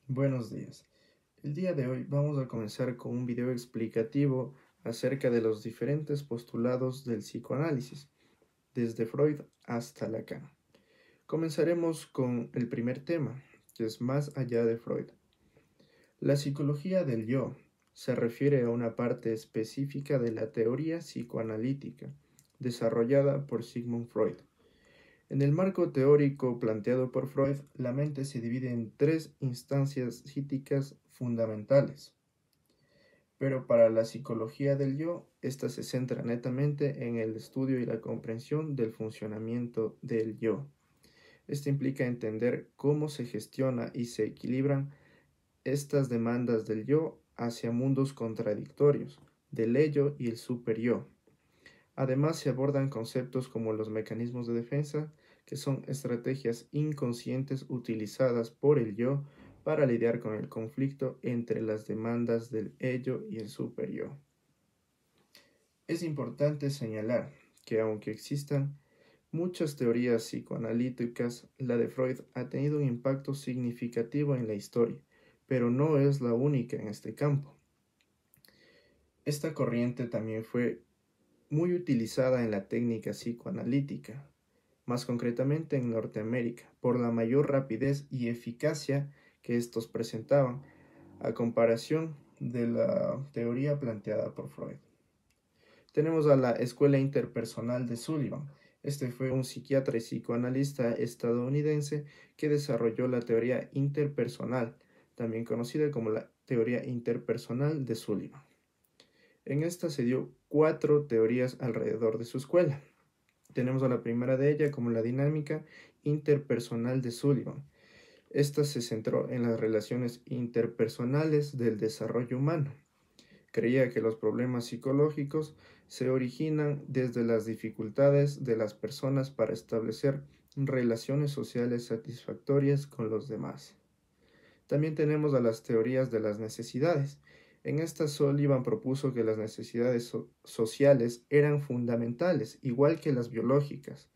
Buenos días. El día de hoy vamos a comenzar con un video explicativo acerca de los diferentes postulados del psicoanálisis, desde Freud hasta Lacan. Comenzaremos con el primer tema, que es más allá de Freud. La psicología del yo se refiere a una parte específica de la teoría psicoanalítica, desarrollada por Sigmund Freud. En el marco teórico planteado por Freud, la mente se divide en tres instancias psíquicas fundamentales. Pero para la psicología del yo, esta se centra netamente en el estudio y la comprensión del funcionamiento del yo. Esto implica entender cómo se gestiona y se equilibran estas demandas del yo hacia mundos contradictorios, del ello y el superyo. Además, se abordan conceptos como los mecanismos de defensa, que son estrategias inconscientes utilizadas por el yo para lidiar con el conflicto entre las demandas del ello y el superyo. Es importante señalar que aunque existan muchas teorías psicoanalíticas, la de Freud ha tenido un impacto significativo en la historia, pero no es la única en este campo. Esta corriente también fue muy utilizada en la técnica psicoanalítica, más concretamente en Norteamérica, por la mayor rapidez y eficacia que estos presentaban, a comparación de la teoría planteada por Freud. Tenemos a la Escuela Interpersonal de Sullivan. Este fue un psiquiatra y psicoanalista estadounidense que desarrolló la teoría interpersonal, también conocida como la teoría interpersonal de Sullivan. En esta se dio 4 teorías alrededor de su escuela. Tenemos a la primera de ellas como la dinámica interpersonal de Sullivan. Esta se centró en las relaciones interpersonales del desarrollo humano. Creía que los problemas psicológicos se originan desde las dificultades de las personas para establecer relaciones sociales satisfactorias con los demás. También tenemos a las teorías de las necesidades. En esta Sullivan propuso que las necesidades sociales eran fundamentales, igual que las biológicas.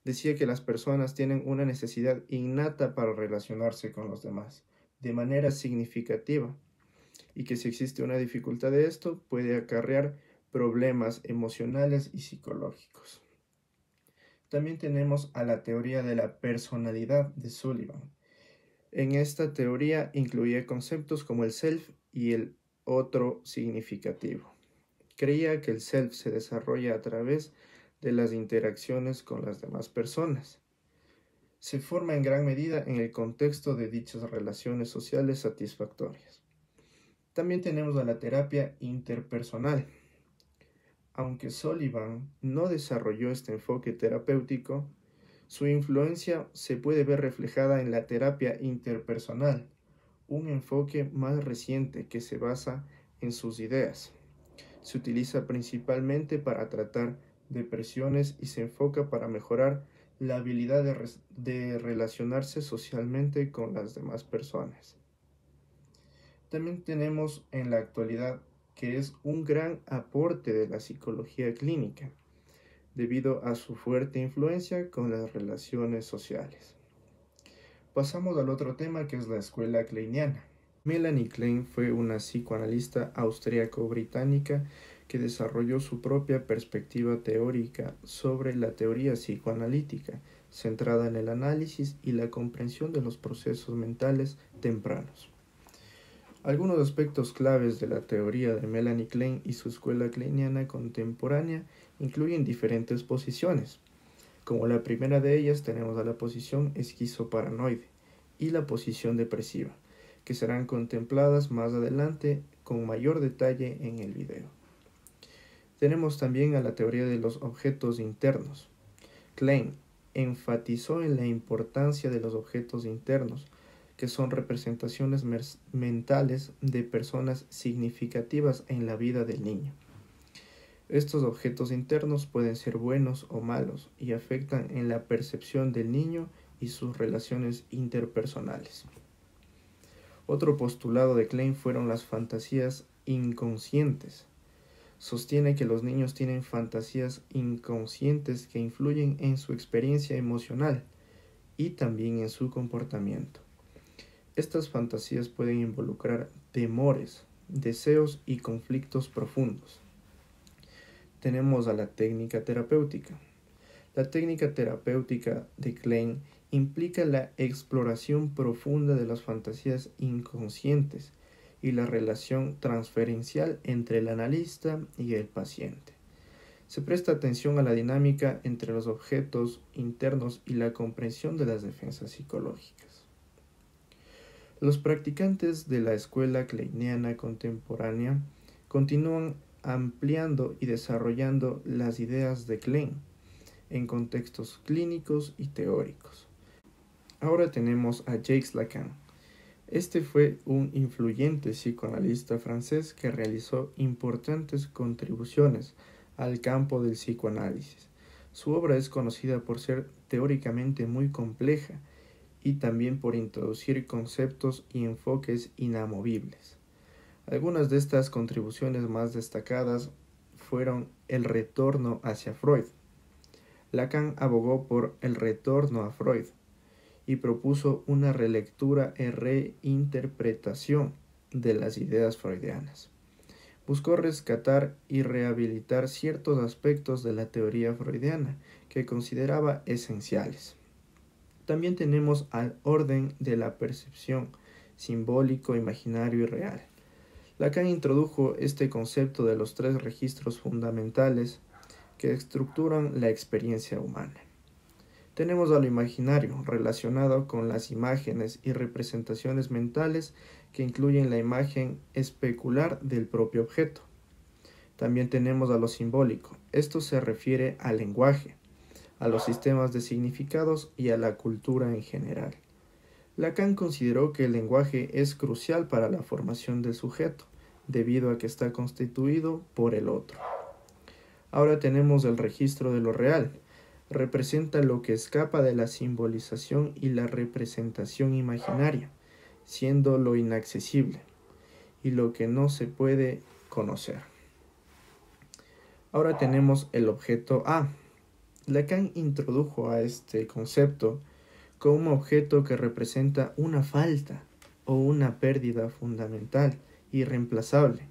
Decía que las personas tienen una necesidad innata para relacionarse con los demás, de manera significativa, y que si existe una dificultad de esto, puede acarrear problemas emocionales y psicológicos. También tenemos a la teoría de la personalidad de Sullivan. En esta teoría incluía conceptos como el self y el otro significativo. Creía que el self se desarrolla a través de las interacciones con las demás personas. Se forma en gran medida en el contexto de dichas relaciones sociales satisfactorias. También tenemos a la terapia interpersonal. Aunque Sullivan no desarrolló este enfoque terapéutico, su influencia se puede ver reflejada en la terapia interpersonal, un enfoque más reciente que se basa en sus ideas. Se utiliza principalmente para tratar depresiones y se enfoca para mejorar la habilidad de relacionarse socialmente con las demás personas. También tenemos en la actualidad que es un gran aporte de la psicología clínica, debido a su fuerte influencia con las relaciones sociales. Pasamos al otro tema, que es la escuela kleiniana. Melanie Klein fue una psicoanalista austríaco-británica que desarrolló su propia perspectiva teórica sobre la teoría psicoanalítica, centrada en el análisis y la comprensión de los procesos mentales tempranos. Algunos aspectos claves de la teoría de Melanie Klein y su escuela kleiniana contemporánea incluyen diferentes posiciones. Como la primera de ellas tenemos a la posición esquizoparanoide y la posición depresiva, que serán contempladas más adelante con mayor detalle en el video. Tenemos también a la teoría de los objetos internos. Klein enfatizó en la importancia de los objetos internos, que son representaciones mentales de personas significativas en la vida del niño. Estos objetos internos pueden ser buenos o malos y afectan en la percepción del niño y sus relaciones interpersonales. Otro postulado de Klein fueron las fantasías inconscientes. Sostiene que los niños tienen fantasías inconscientes que influyen en su experiencia emocional y también en su comportamiento. Estas fantasías pueden involucrar temores, deseos y conflictos profundos. Tenemos a la técnica terapéutica. La técnica terapéutica de Klein implica la exploración profunda de las fantasías inconscientes y la relación transferencial entre el analista y el paciente. Se presta atención a la dinámica entre los objetos internos y la comprensión de las defensas psicológicas. Los practicantes de la escuela kleiniana contemporánea continúan ampliando y desarrollando las ideas de Klein en contextos clínicos y teóricos. Ahora tenemos a Jacques Lacan. Este fue un influyente psicoanalista francés que realizó importantes contribuciones al campo del psicoanálisis. Su obra es conocida por ser teóricamente muy compleja y también por introducir conceptos y enfoques inamovibles. Algunas de estas contribuciones más destacadas fueron el retorno hacia Freud. Lacan abogó por el retorno a Freud y propuso una relectura y reinterpretación de las ideas freudianas. Buscó rescatar y rehabilitar ciertos aspectos de la teoría freudiana que consideraba esenciales. También tenemos al orden de la percepción, simbólico, imaginario y real. Lacan introdujo este concepto de los tres registros fundamentales que estructuran la experiencia humana. Tenemos a lo imaginario, relacionado con las imágenes y representaciones mentales que incluyen la imagen especular del propio objeto. También tenemos a lo simbólico. Esto se refiere al lenguaje, a los sistemas de significados y a la cultura en general. Lacan consideró que el lenguaje es crucial para la formación del sujeto, debido a que está constituido por el otro. Ahora tenemos el registro de lo real. Representa lo que escapa de la simbolización y la representación imaginaria, siendo lo inaccesible y lo que no se puede conocer. Ahora tenemos el objeto A. Lacan introdujo a este concepto como un objeto que representa una falta o una pérdida fundamental, irreemplazable.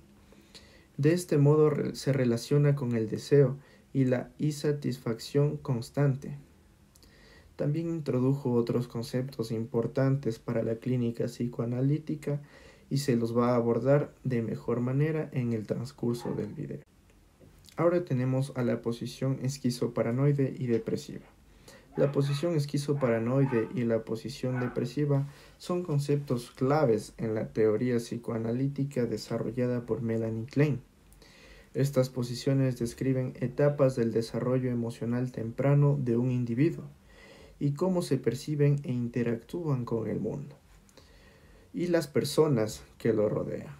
De este modo se relaciona con el deseo y la insatisfacción constante. También introdujo otros conceptos importantes para la clínica psicoanalítica y se los va a abordar de mejor manera en el transcurso del video. Ahora tenemos a la posición esquizoparanoide y depresiva. La posición esquizoparanoide y la posición depresiva son conceptos claves en la teoría psicoanalítica desarrollada por Melanie Klein. Estas posiciones describen etapas del desarrollo emocional temprano de un individuo y cómo se perciben e interactúan con el mundo y las personas que lo rodean.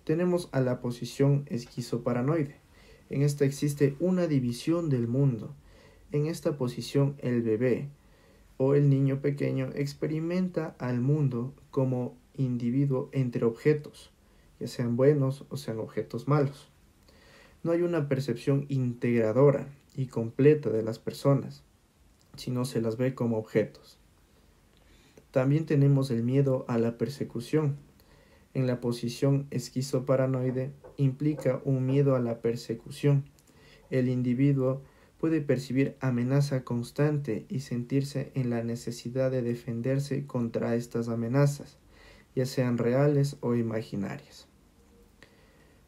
Tenemos a la posición esquizoparanoide. En esta existe una división del mundo. En esta posición el bebé o el niño pequeño experimenta al mundo como individuo entre objetos, ya sean buenos o sean objetos malos. No hay una percepción integradora y completa de las personas, sino se las ve como objetos. También tenemos el miedo a la persecución. En la posición esquizoparanoide implica un miedo a la persecución. El individuo puede percibir amenaza constante y sentirse en la necesidad de defenderse contra estas amenazas, ya sean reales o imaginarias.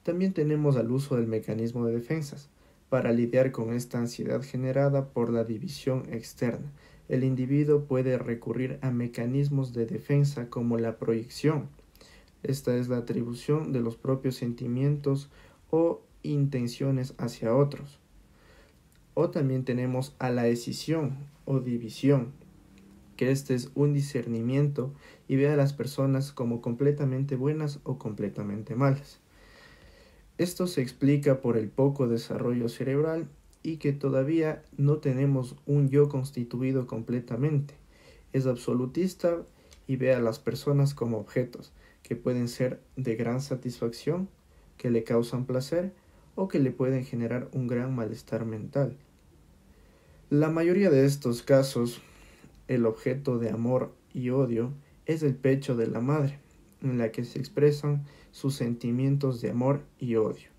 También tenemos al uso del mecanismo de defensas. Para lidiar con esta ansiedad generada por la división externa, el individuo puede recurrir a mecanismos de defensa como la proyección. Esta es la atribución de los propios sentimientos o intenciones hacia otros. O también tenemos a la escisión o división, que este es un discernimiento y ve a las personas como completamente buenas o completamente malas. Esto se explica por el poco desarrollo cerebral y que todavía no tenemos un yo constituido completamente. Es absolutista y ve a las personas como objetos, que pueden ser de gran satisfacción, que le causan placer o que le pueden generar un gran malestar mental. La mayoría de estos casos, el objeto de amor y odio es el pecho de la madre, en la que se expresan sus sentimientos de amor y odio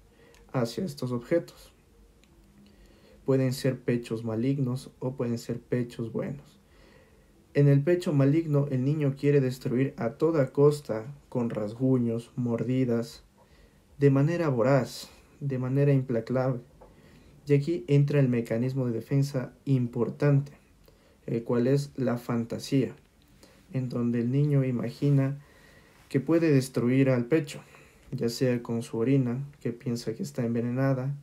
hacia estos objetos. Pueden ser pechos malignos o pueden ser pechos buenos. En el pecho maligno, el niño quiere destruir a toda costa, con rasguños, mordidas, de manera voraz, de manera implacable. Y aquí entra el mecanismo de defensa importante, el cual es la fantasía, en donde el niño imagina que puede destruir al pecho, ya sea con su orina, que piensa que está envenenada,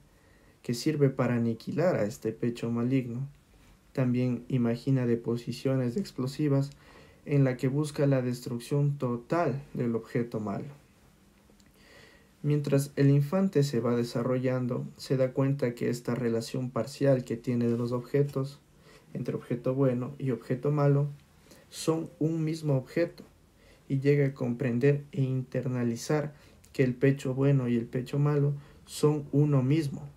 que sirve para aniquilar a este pecho maligno. También imagina deposiciones de explosivas en la que busca la destrucción total del objeto malo. Mientras el infante se va desarrollando, se da cuenta que esta relación parcial que tiene de los objetos, entre objeto bueno y objeto malo, son un mismo objeto, y llega a comprender e internalizar que el pecho bueno y el pecho malo son uno mismo,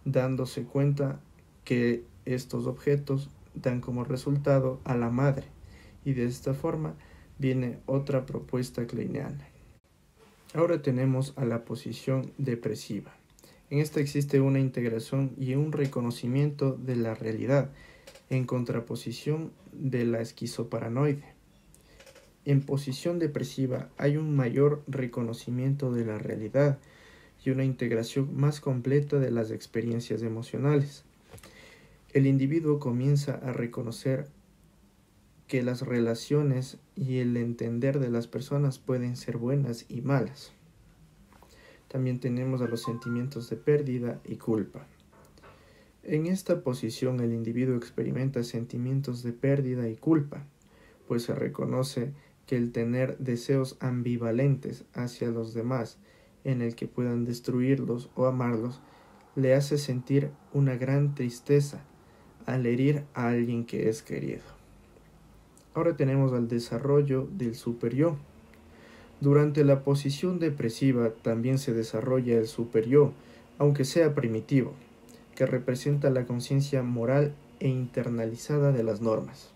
dándose cuenta que estos objetos dan como resultado a la madre, y de esta forma viene otra propuesta kleiniana. Ahora tenemos a la posición depresiva. En esta existe una integración y un reconocimiento de la realidad, en contraposición de la esquizoparanoide. En posición depresiva hay un mayor reconocimiento de la realidad y una integración más completa de las experiencias emocionales. El individuo comienza a reconocer que las relaciones y el entender de las personas pueden ser buenas y malas. También tenemos a los sentimientos de pérdida y culpa. En esta posición el individuo experimenta sentimientos de pérdida y culpa, pues se reconoce que el tener deseos ambivalentes hacia los demás, en el que puedan destruirlos o amarlos, le hace sentir una gran tristeza al herir a alguien que es querido. Ahora tenemos al desarrollo del superyo. Durante la posición depresiva también se desarrolla el superyo, aunque sea primitivo, que representa la conciencia moral e internalizada de las normas.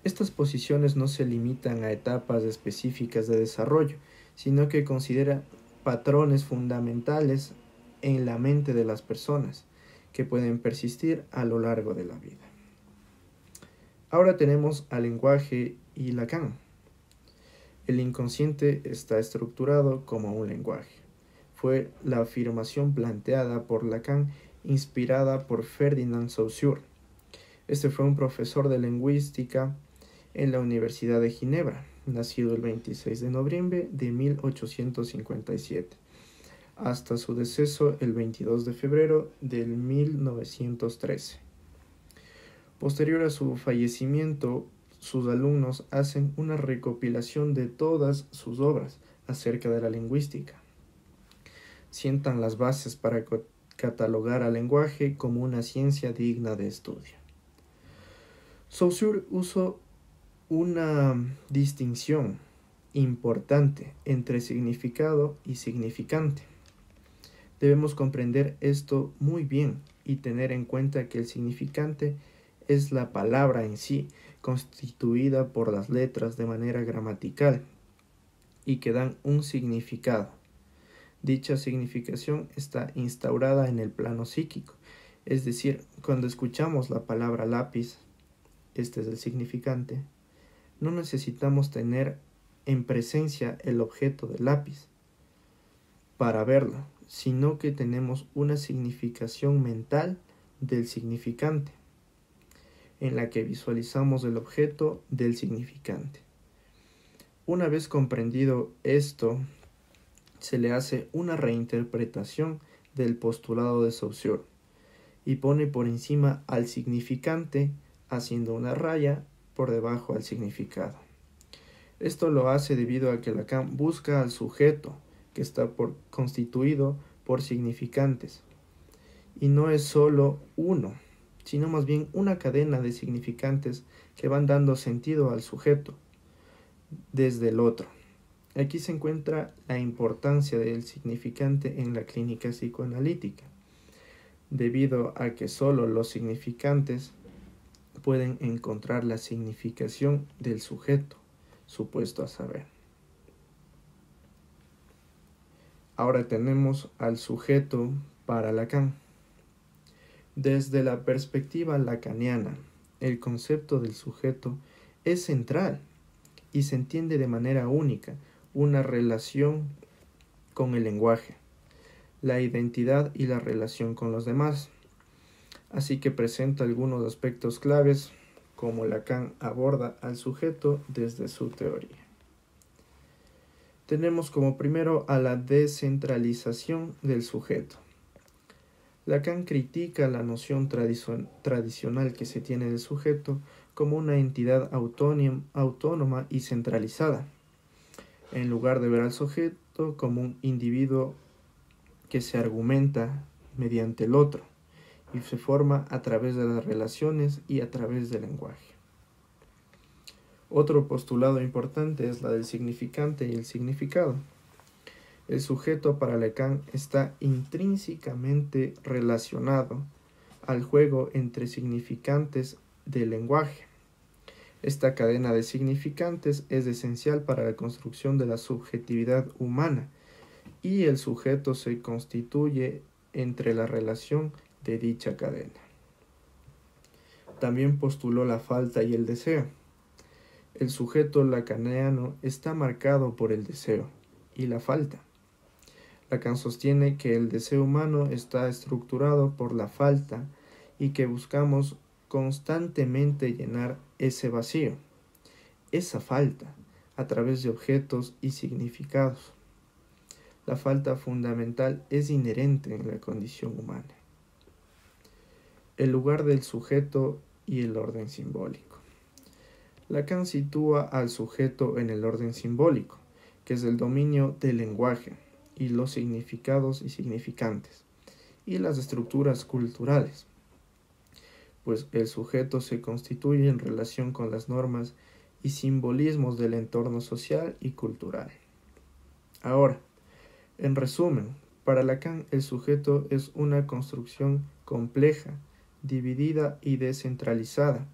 Estas posiciones no se limitan a etapas específicas de desarrollo, sino que consideran patrones fundamentales en la mente de las personas, que pueden persistir a lo largo de la vida. Ahora tenemos al lenguaje y Lacan. El inconsciente está estructurado como un lenguaje. Fue la afirmación planteada por Lacan, inspirada por Ferdinand Saussure. Este fue un profesor de lingüística en la Universidad de Ginebra, nacido el 26 de noviembre de 1857, hasta su deceso el 22 de febrero del 1913. Posterior a su fallecimiento, sus alumnos hacen una recopilación de todas sus obras acerca de la lingüística. Sientan las bases para catalogar al lenguaje como una ciencia digna de estudio. Saussure usó una distinción importante entre significado y significante. Debemos comprender esto muy bien y tener en cuenta que el significante es la palabra en sí, constituida por las letras de manera gramatical y que dan un significado. Dicha significación está instaurada en el plano psíquico, es decir, cuando escuchamos la palabra lápiz, este es el significante, no necesitamos tener en presencia el objeto del lápiz para verlo, sino que tenemos una significación mental del significante, en la que visualizamos el objeto del significante. Una vez comprendido esto, se le hace una reinterpretación del postulado de Saussure y pone por encima al significante, haciendo una raya por debajo al significado. Esto lo hace debido a que Lacan busca al sujeto, que está constituido por significantes, y no es solo uno, sino más bien una cadena de significantes que van dando sentido al sujeto desde el otro. Aquí se encuentra la importancia del significante en la clínica psicoanalítica, debido a que solo los significantes pueden encontrar la significación del sujeto, supuesto a saber. Ahora tenemos al sujeto para Lacan. Desde la perspectiva lacaniana, el concepto del sujeto es central y se entiende de manera única una relación con el lenguaje, la identidad y la relación con los demás. Así que presenta algunos aspectos claves como Lacan aborda al sujeto desde su teoría. Tenemos como primero a la descentralización del sujeto. Lacan critica la noción tradicional que se tiene del sujeto como una entidad autónoma y centralizada, en lugar de ver al sujeto como un individuo que se argumenta mediante el otro y se forma a través de las relaciones y a través del lenguaje. Otro postulado importante es la del significante y el significado. El sujeto para Lacan está intrínsecamente relacionado al juego entre significantes del lenguaje. Esta cadena de significantes es esencial para la construcción de la subjetividad humana y el sujeto se constituye entre la relación de dicha cadena. También postuló la falta y el deseo. El sujeto lacaniano está marcado por el deseo y la falta. Lacan sostiene que el deseo humano está estructurado por la falta y que buscamos constantemente llenar ese vacío, esa falta, a través de objetos y significados. La falta fundamental es inherente en la condición humana. El lugar del sujeto y el orden simbólico. Lacan sitúa al sujeto en el orden simbólico, que es el dominio del lenguaje y los significados y significantes, y las estructuras culturales, pues el sujeto se constituye en relación con las normas y simbolismos del entorno social y cultural. Ahora, en resumen, para Lacan el sujeto es una construcción compleja, dividida y descentralizada,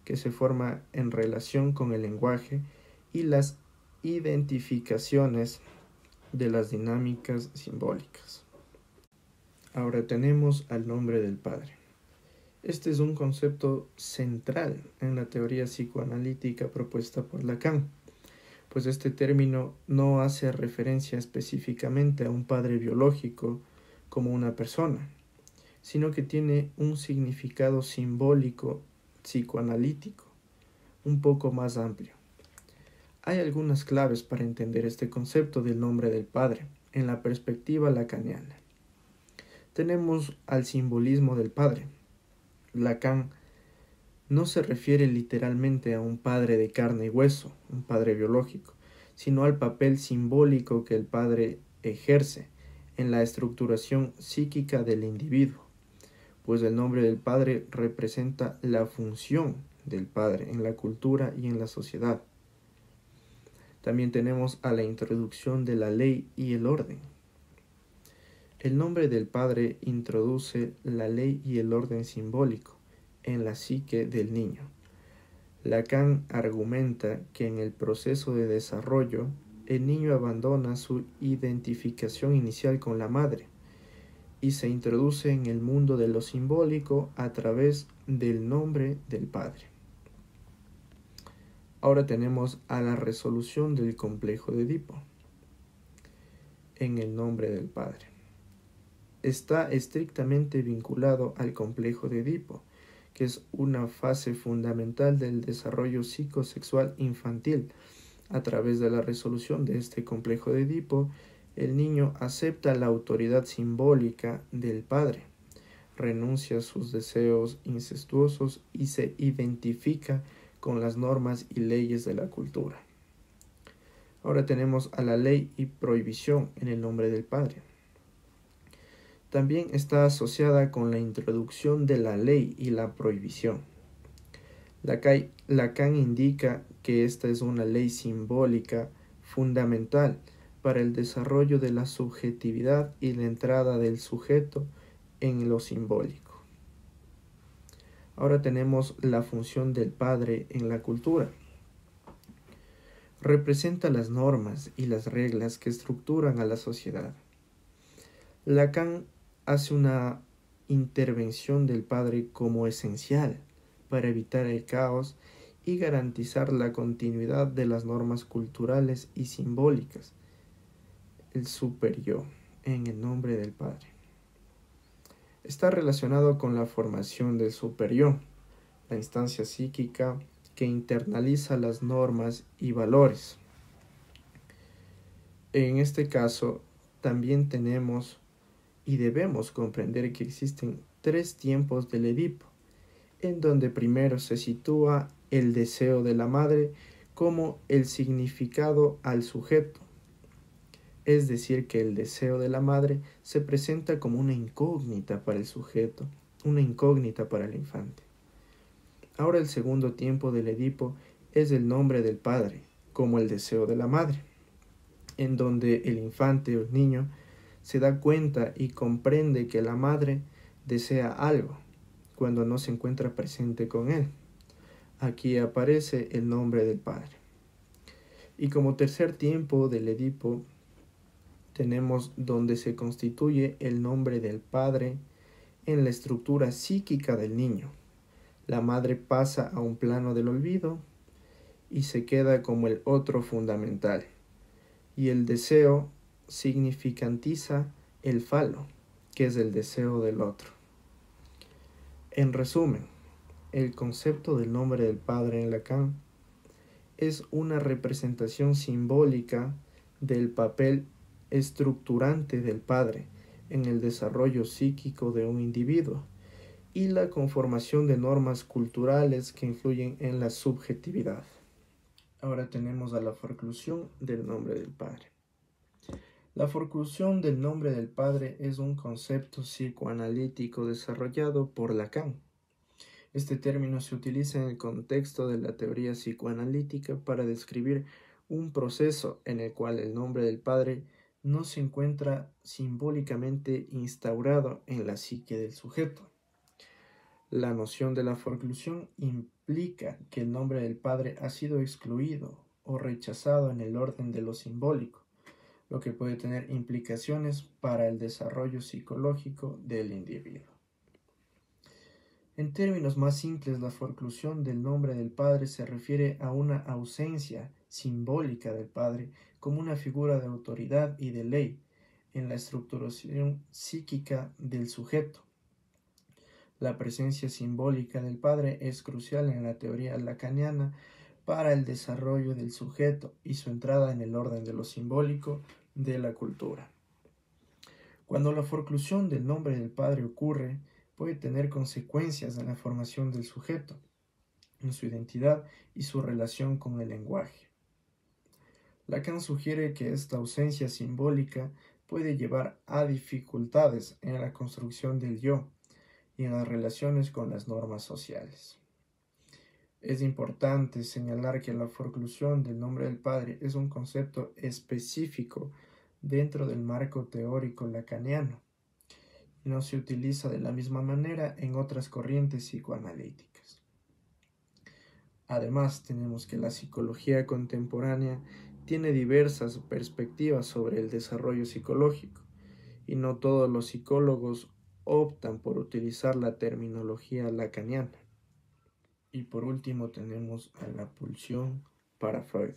que se forma en relación con el lenguaje y las identificaciones de las dinámicas simbólicas. Ahora tenemos al nombre del Padre. Este es un concepto central en la teoría psicoanalítica propuesta por Lacan, pues este término no hace referencia específicamente a un padre biológico como una persona, sino que tiene un significado simbólico psicoanalítico un poco más amplio. Hay algunas claves para entender este concepto del nombre del Padre en la perspectiva lacaniana. Tenemos al simbolismo del Padre. Lacan no se refiere literalmente a un padre de carne y hueso, un padre biológico, sino al papel simbólico que el padre ejerce en la estructuración psíquica del individuo, pues el nombre del padre representa la función del padre en la cultura y en la sociedad. También tenemos a la introducción de la ley y el orden. El nombre del padre introduce la ley y el orden simbólico en la psique del niño. Lacan argumenta que en el proceso de desarrollo, el niño abandona su identificación inicial con la madre y se introduce en el mundo de lo simbólico a través del nombre del padre. Ahora tenemos a la resolución del complejo de Edipo en el nombre del padre. Está estrictamente vinculado al complejo de Edipo, que es una fase fundamental del desarrollo psicosexual infantil. A través de la resolución de este complejo de Edipo, el niño acepta la autoridad simbólica del padre, renuncia a sus deseos incestuosos y se identifica con las normas y leyes de la cultura. Ahora tenemos a la ley y prohibición en el nombre del Padre. También está asociada con la introducción de la ley y la prohibición. Lacan indica que esta es una ley simbólica fundamental para el desarrollo de la subjetividad y la entrada del sujeto en lo simbólico. Ahora tenemos la función del padre en la cultura. representa las normas y las reglas que estructuran a la sociedad. Lacan hace una intervención del padre como esencial para evitar el caos y garantizar la continuidad de las normas culturales y simbólicas, el super-yo, en el nombre del padre. Está relacionado con la formación del super-yo, la instancia psíquica que internaliza las normas y valores. En este caso, también tenemos y debemos comprender que existen 3 tiempos del Edipo, en donde primero se sitúa el deseo de la madre como el significado al sujeto. Es decir, que el deseo de la madre se presenta como una incógnita para el sujeto, una incógnita para el infante. Ahora el segundo tiempo del Edipo es el nombre del padre, como el deseo de la madre, en donde el infante o niño se da cuenta y comprende que la madre desea algo cuando no se encuentra presente con él. Aquí aparece el nombre del padre. Y como tercer tiempo del Edipo tenemos donde se constituye el nombre del padre en la estructura psíquica del niño. La madre pasa a un plano del olvido y se queda como el otro fundamental. Y el deseo significantiza el falo, que es el deseo del otro. En resumen, el concepto del nombre del padre en Lacan es una representación simbólica del papel estructurante del padre en el desarrollo psíquico de un individuo y la conformación de normas culturales que influyen en la subjetividad. Ahora tenemos a la forclusión del nombre del padre. La forclusión del nombre del padre es un concepto psicoanalítico desarrollado por Lacan. Este término se utiliza en el contexto de la teoría psicoanalítica para describir un proceso en el cual el nombre del padre no se encuentra simbólicamente instaurado en la psique del sujeto. La noción de la forclusión implica que el nombre del padre ha sido excluido o rechazado en el orden de lo simbólico, lo que puede tener implicaciones para el desarrollo psicológico del individuo. En términos más simples, la forclusión del nombre del padre se refiere a una ausencia simbólica del padre como una figura de autoridad y de ley en la estructuración psíquica del sujeto. La presencia simbólica del padre es crucial en la teoría lacaniana para el desarrollo del sujeto y su entrada en el orden de lo simbólico de la cultura. Cuando la forclusión del nombre del padre ocurre, puede tener consecuencias en la formación del sujeto, en su identidad y su relación con el lenguaje. Lacan sugiere que esta ausencia simbólica puede llevar a dificultades en la construcción del yo y en las relaciones con las normas sociales. Es importante señalar que la forclusión del nombre del padre es un concepto específico dentro del marco teórico lacaniano y no se utiliza de la misma manera en otras corrientes psicoanalíticas. Además, tenemos que la psicología contemporánea tiene diversas perspectivas sobre el desarrollo psicológico y no todos los psicólogos optan por utilizar la terminología lacaniana. Y por último tenemos a la pulsión para Freud.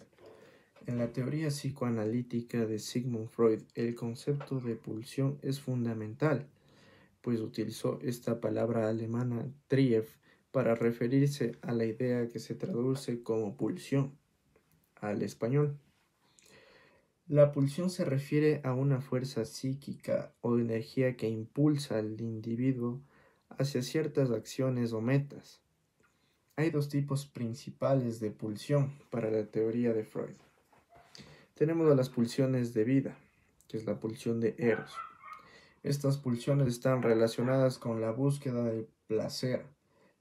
En la teoría psicoanalítica de Sigmund Freud, el concepto de pulsión es fundamental, pues utilizó esta palabra alemana Trieb para referirse a la idea que se traduce como pulsión al español. La pulsión se refiere a una fuerza psíquica o energía que impulsa al individuo hacia ciertas acciones o metas. Hay 2 tipos principales de pulsión para la teoría de Freud. Tenemos a las pulsiones de vida, que es la pulsión de Eros. Estas pulsiones están relacionadas con la búsqueda del placer,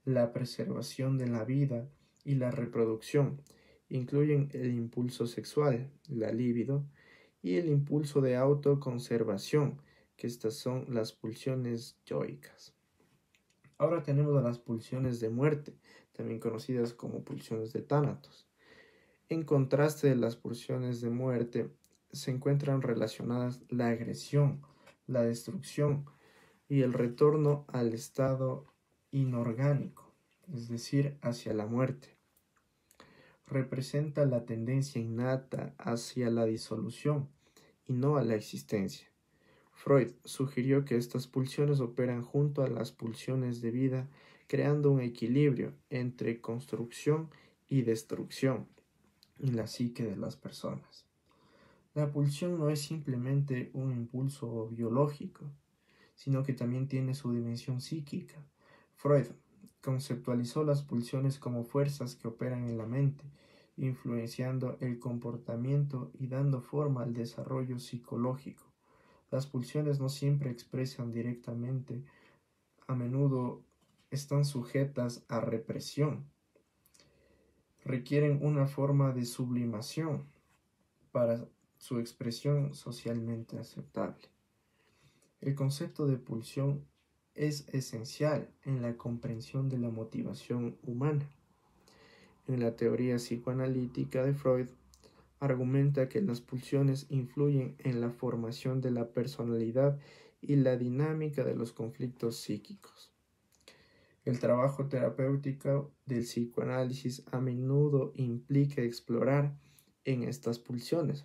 la preservación de la vida y la reproducción. Incluyen el impulso sexual, la libido, y el impulso de autoconservación, que estas son las pulsiones yoicas. Ahora tenemos a las pulsiones de muerte, también conocidas como pulsiones de Tánatos. En contraste de las pulsiones de muerte, se encuentran relacionadas la agresión, la destrucción y el retorno al estado inorgánico, es decir, hacia la muerte. Representa la tendencia innata hacia la disolución y no a la existencia. Freud sugirió que estas pulsiones operan junto a las pulsiones de vida, creando un equilibrio entre construcción y destrucción en la psique de las personas. La pulsión no es simplemente un impulso biológico, sino que también tiene su dimensión psíquica. Freud conceptualizó las pulsiones como fuerzas que operan en la mente, influenciando el comportamiento y dando forma al desarrollo psicológico. Las pulsiones no siempre expresan directamente, a menudo están sujetas a represión, requieren una forma de sublimación para su expresión socialmente aceptable. El concepto de pulsión es esencial en la comprensión de la motivación humana. En la teoría psicoanalítica de Freud, argumenta que las pulsiones influyen en la formación de la personalidad y la dinámica de los conflictos psíquicos. El trabajo terapéutico del psicoanálisis a menudo implica explorar en estas pulsiones.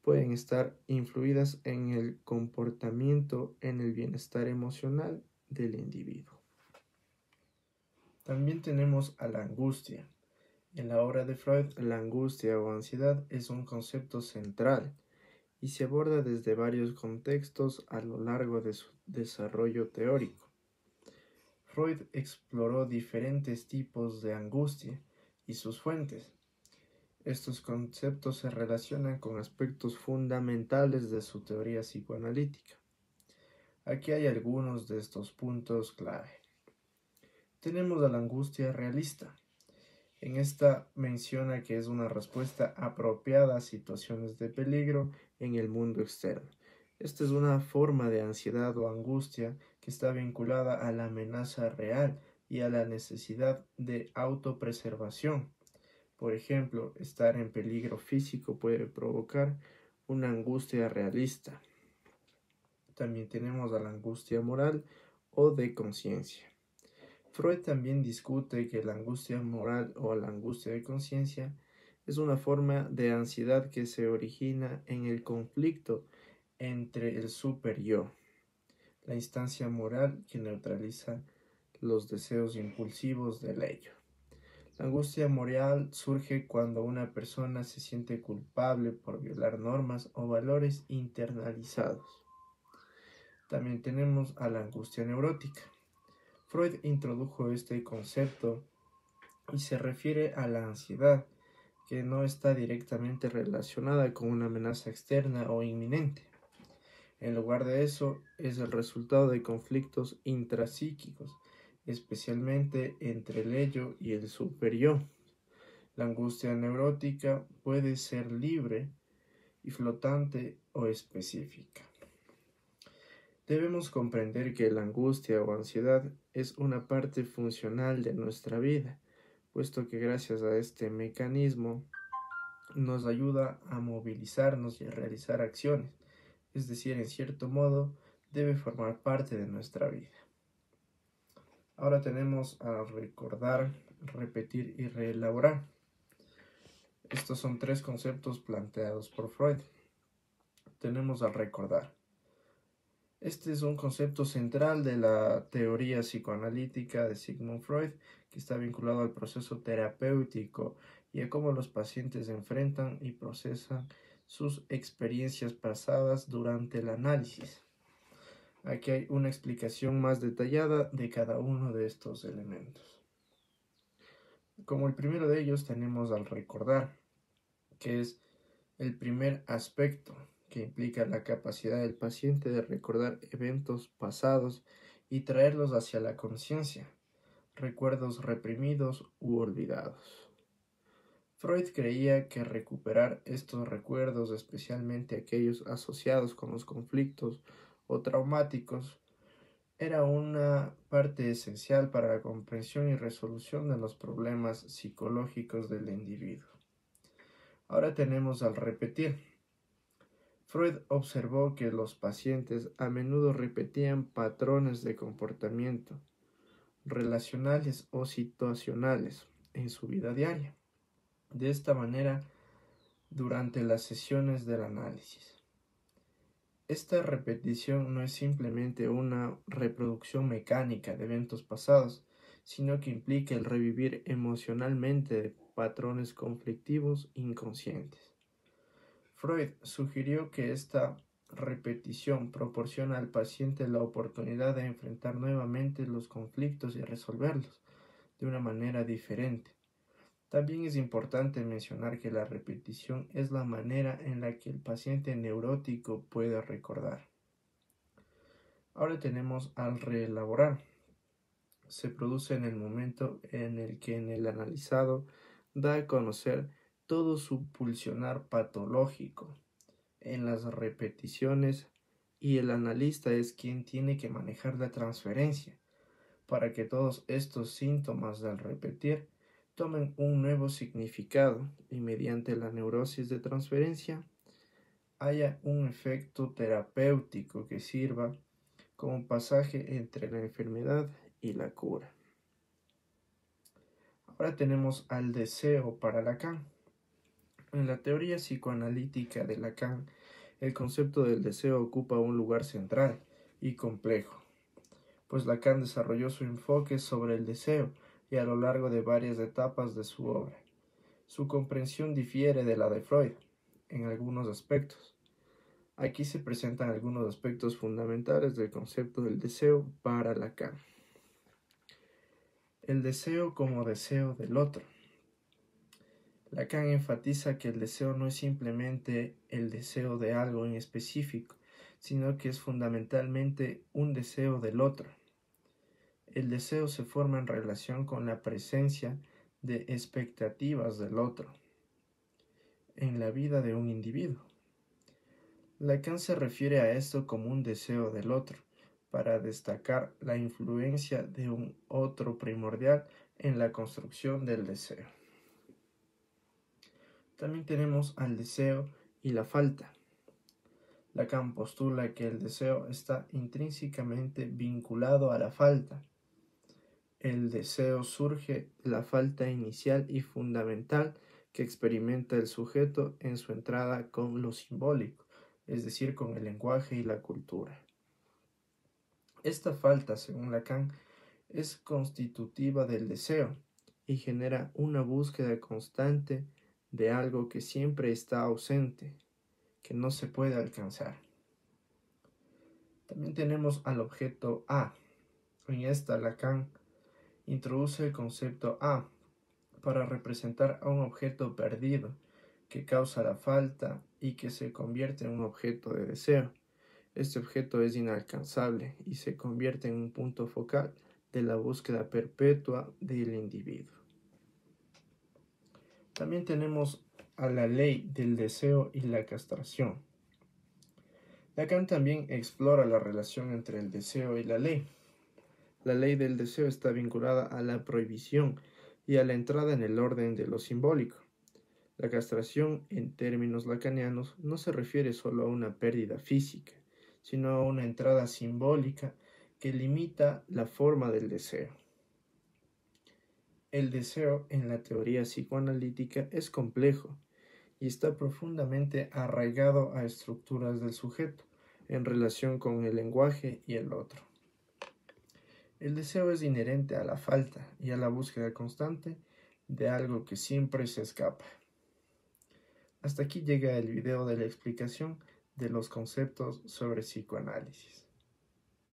Pueden estar influidas en el comportamiento, en el bienestar emocional del individuo. También tenemos a la angustia. En la obra de Freud, la angustia o ansiedad es un concepto central y se aborda desde varios contextos a lo largo de su desarrollo teórico. Freud exploró diferentes tipos de angustia y sus fuentes. Estos conceptos se relacionan con aspectos fundamentales de su teoría psicoanalítica. Aquí hay algunos de estos puntos clave. Tenemos a la angustia realista. En esta menciona que es una respuesta apropiada a situaciones de peligro en el mundo externo. Esta es una forma de ansiedad o angustia que está vinculada a la amenaza real y a la necesidad de autopreservación. Por ejemplo, estar en peligro físico puede provocar una angustia realista. También tenemos a la angustia moral o de conciencia. Freud también discute que la angustia moral o la angustia de conciencia es una forma de ansiedad que se origina en el conflicto entre el super-yo, la instancia moral que neutraliza los deseos impulsivos del ello. La angustia moral surge cuando una persona se siente culpable por violar normas o valores internalizados. También tenemos a la angustia neurótica. Freud introdujo este concepto y se refiere a la ansiedad que no está directamente relacionada con una amenaza externa o inminente. En lugar de eso, es el resultado de conflictos intrapsíquicos, especialmente entre el ello y el super-yo. La angustia neurótica puede ser libre y flotante o específica. Debemos comprender que la angustia o ansiedad es una parte funcional de nuestra vida, puesto que gracias a este mecanismo nos ayuda a movilizarnos y a realizar acciones, es decir, en cierto modo, debe formar parte de nuestra vida. Ahora tenemos a recordar, repetir y reelaborar. Estos son tres conceptos planteados por Freud. Tenemos al recordar. Este es un concepto central de la teoría psicoanalítica de Sigmund Freud, que está vinculado al proceso terapéutico y a cómo los pacientes enfrentan y procesan sus experiencias pasadas durante el análisis. Aquí hay una explicación más detallada de cada uno de estos elementos. Como el primero de ellos tenemos al recordar, que es el primer aspecto que implica la capacidad del paciente de recordar eventos pasados y traerlos hacia la conciencia, recuerdos reprimidos u olvidados. Freud creía que recuperar estos recuerdos, especialmente aquellos asociados con los conflictos o traumáticos, era una parte esencial para la comprensión y resolución de los problemas psicológicos del individuo. Ahora tenemos al repetir. Freud observó que los pacientes a menudo repetían patrones de comportamiento relacionales o situacionales en su vida diaria. De esta manera, durante las sesiones del análisis. Esta repetición no es simplemente una reproducción mecánica de eventos pasados, sino que implica el revivir emocionalmente de patrones conflictivos inconscientes. Freud sugirió que esta repetición proporciona al paciente la oportunidad de enfrentar nuevamente los conflictos y resolverlos de una manera diferente. También es importante mencionar que la repetición es la manera en la que el paciente neurótico puede recordar. Ahora tenemos al reelaborar. Se produce en el momento en el que el analizado da a conocer todo su pulsionar patológico en las repeticiones y el analista es quien tiene que manejar la transferencia para que todos estos síntomas del repetir tomen un nuevo significado y mediante la neurosis de transferencia haya un efecto terapéutico que sirva como pasaje entre la enfermedad y la cura. Ahora tenemos al deseo para Lacan. En la teoría psicoanalítica de Lacan, el concepto del deseo ocupa un lugar central y complejo, pues Lacan desarrolló su enfoque sobre el deseo y a lo largo de varias etapas de su obra. Su comprensión difiere de la de Freud en algunos aspectos. Aquí se presentan algunos aspectos fundamentales del concepto del deseo para Lacan. El deseo como deseo del otro. Lacan enfatiza que el deseo no es simplemente el deseo de algo en específico, sino que es fundamentalmente un deseo del otro. El deseo se forma en relación con la presencia de expectativas del otro en la vida de un individuo. Lacan se refiere a esto como un deseo del otro, para destacar la influencia de un otro primordial en la construcción del deseo. También tenemos al deseo y la falta. Lacan postula que el deseo está intrínsecamente vinculado a la falta. El deseo surge de la falta inicial y fundamental que experimenta el sujeto en su entrada con lo simbólico, es decir, con el lenguaje y la cultura. Esta falta, según Lacan, es constitutiva del deseo y genera una búsqueda constante de algo que siempre está ausente, que no se puede alcanzar. También tenemos al objeto A. En esta, Lacan introduce el concepto A para representar a un objeto perdido que causa la falta y que se convierte en un objeto de deseo. Este objeto es inalcanzable y se convierte en un punto focal de la búsqueda perpetua del individuo. También tenemos a la ley del deseo y la castración. Lacan también explora la relación entre el deseo y la ley. La ley del deseo está vinculada a la prohibición y a la entrada en el orden de lo simbólico. La castración, en términos lacanianos, no se refiere solo a una pérdida física, sino a una entrada simbólica que limita la forma del deseo. El deseo en la teoría psicoanalítica es complejo y está profundamente arraigado a estructuras del sujeto en relación con el lenguaje y el otro. El deseo es inherente a la falta y a la búsqueda constante de algo que siempre se escapa. Hasta aquí llega el video de la explicación de los conceptos sobre psicoanálisis.